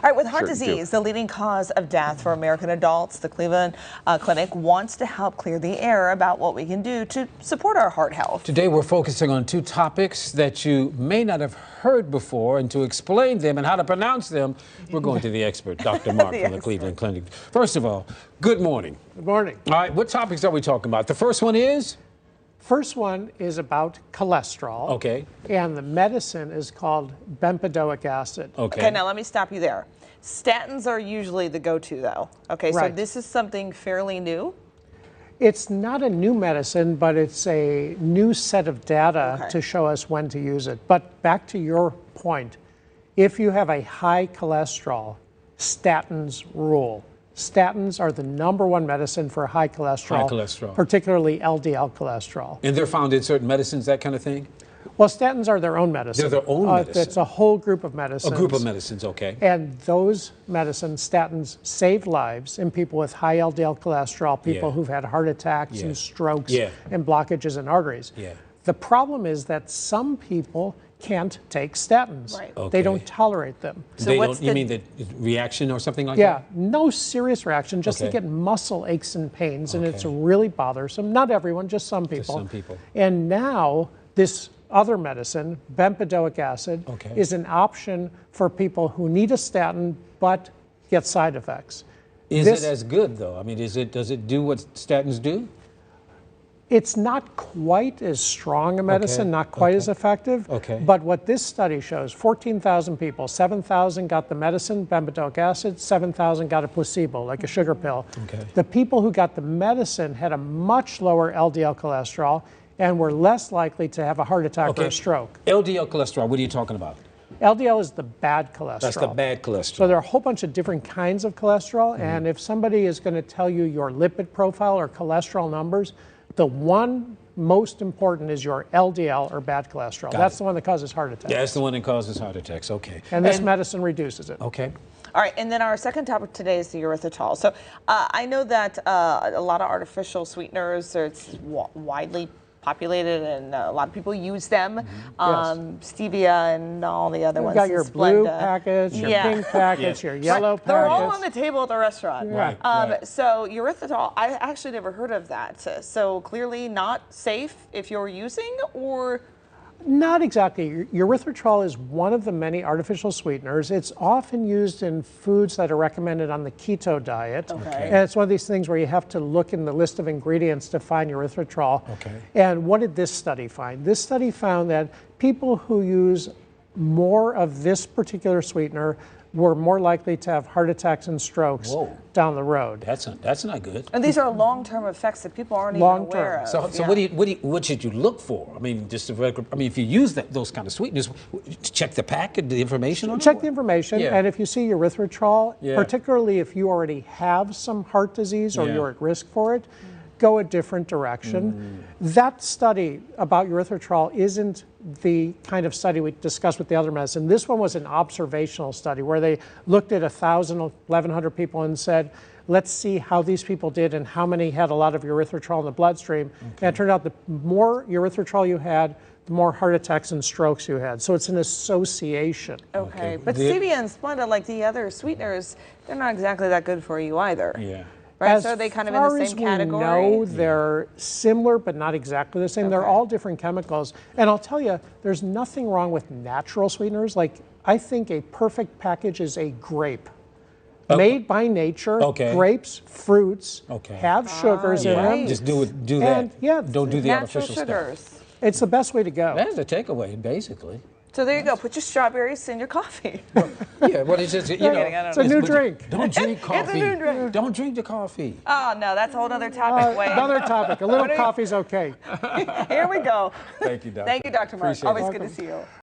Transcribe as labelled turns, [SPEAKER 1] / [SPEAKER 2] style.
[SPEAKER 1] All right, with heart disease, the leading cause of death for American adults, the Cleveland Clinic wants to help clear the air about what we can do to support our heart health.
[SPEAKER 2] Today, we're focusing on two topics that you may not have heard before, and to explain them and how to pronounce them, we're going to the expert, Dr. Marc from the Cleveland Clinic. First of all, good morning.
[SPEAKER 3] Good morning.
[SPEAKER 2] All right, what topics are we talking about? The first one is?
[SPEAKER 3] First one is about cholesterol.
[SPEAKER 2] Okay.
[SPEAKER 3] And the medicine is called Bempedoic acid.
[SPEAKER 1] Okay, now let me stop you there. Statins are usually the go-to though. Okay,
[SPEAKER 3] Right.
[SPEAKER 1] so this is something fairly new?
[SPEAKER 3] It's not a new medicine, but it's a new set of data to show us when to use it. But back to your point, if you have a high cholesterol, statins rule. Statins are the #1 medicine for high cholesterol, particularly LDL cholesterol.
[SPEAKER 2] And they're found in certain medicines, that kind of thing?
[SPEAKER 3] Well, statins are their own medicine.
[SPEAKER 2] They're their own medicine?
[SPEAKER 3] It's a whole group of medicines.
[SPEAKER 2] A group of medicines, okay.
[SPEAKER 3] And those medicines, statins, save lives in people with high LDL cholesterol, people who've had heart attacks and strokes and blockages in arteries. The problem is that some people can't take statins.
[SPEAKER 1] Right.
[SPEAKER 3] They don't tolerate them.
[SPEAKER 1] So
[SPEAKER 2] you mean the reaction or something like that?
[SPEAKER 3] Yeah, no serious reaction, just they get muscle aches and pains, and it's really bothersome. Not everyone, just some people.
[SPEAKER 2] Just some people.
[SPEAKER 3] And now this other medicine, bempedoic acid, is an option for people who need a statin but get side effects.
[SPEAKER 2] Is it as good though? I mean, does it do what statins do?
[SPEAKER 3] It's not quite as strong a medicine, not quite as effective. But what this study shows, 14,000 people, 7,000 got the medicine, bempedoic acid, 7,000 got a placebo, like a sugar pill. The people who got the medicine had a much lower LDL cholesterol and were less likely to have a heart attack or a stroke.
[SPEAKER 2] LDL cholesterol, what are you talking about?
[SPEAKER 3] LDL is the bad cholesterol.
[SPEAKER 2] That's the bad cholesterol.
[SPEAKER 3] So there are a whole bunch of different kinds of cholesterol, and if somebody is going to tell you your lipid profile or cholesterol numbers, the one most important is your LDL or bad cholesterol. That's the one that causes heart attacks.
[SPEAKER 2] Yeah, that's the one that causes heart attacks, okay.
[SPEAKER 3] And this medicine reduces it.
[SPEAKER 2] Okay.
[SPEAKER 1] All right, and then our second topic today is the erythritol. So I know that a lot of artificial sweeteners, it's widely populated and a lot of people use them. Stevia and all the other ones.
[SPEAKER 3] You've got your blue packets, your pink packets, your yellow packets.
[SPEAKER 1] They're all on the table at the restaurant.
[SPEAKER 2] Right.
[SPEAKER 1] So erythritol, I actually never heard of that. So clearly not safe if you're using, or?
[SPEAKER 3] Not exactly. Erythritol is one of the many artificial sweeteners. It's often used in foods that are recommended on the keto diet. And it's one of these things where you have to look in the list of ingredients to find erythritol. And what did this study find? This study found that people who use more of this particular sweetener were more likely to have heart attacks and strokes down the road.
[SPEAKER 2] That's not good.
[SPEAKER 1] And these are long-term effects that people aren't even aware of.
[SPEAKER 2] So what should you look for? I mean, if you use those kind of sweeteners, check the packet, the information on it?
[SPEAKER 3] Check the information, and if you see erythritol, particularly if you already have some heart disease or you're at risk for it, go a different direction. That study about erythritol isn't the kind of study we discussed with the other medicine. This one was an observational study where they looked at 1,000, 1,100 people and said, let's see how these people did and how many had a lot of erythritol in the bloodstream. And it turned out the more erythritol you had, the more heart attacks and strokes you had. So it's an association.
[SPEAKER 1] But stevia and Splenda, like the other sweeteners, they're not exactly that good for you either. Right? So are they kind of in the same category?
[SPEAKER 3] No, they're similar, but not exactly the same. They're all different chemicals. And I'll tell you, there's nothing wrong with natural sweeteners. Like, I think a perfect package is a grape. Made by nature, grapes, fruits, have sugars in them.
[SPEAKER 2] Just do that.
[SPEAKER 3] And,
[SPEAKER 2] don't do the artificial
[SPEAKER 1] sugars.
[SPEAKER 2] stuff.
[SPEAKER 3] It's the best way to go.
[SPEAKER 2] That's the takeaway, basically.
[SPEAKER 1] So there you go. Put your strawberries in your coffee.
[SPEAKER 2] Well, it's just,
[SPEAKER 3] it's a new drink.
[SPEAKER 2] Don't drink coffee.
[SPEAKER 1] It's a new drink.
[SPEAKER 2] Don't drink the coffee.
[SPEAKER 1] Oh, no, that's a whole other topic.
[SPEAKER 3] Another topic. A little coffee's okay.
[SPEAKER 1] Here we go.
[SPEAKER 2] Thank you, Doctor.
[SPEAKER 1] Thank you, Dr. Marc. Always good to see you.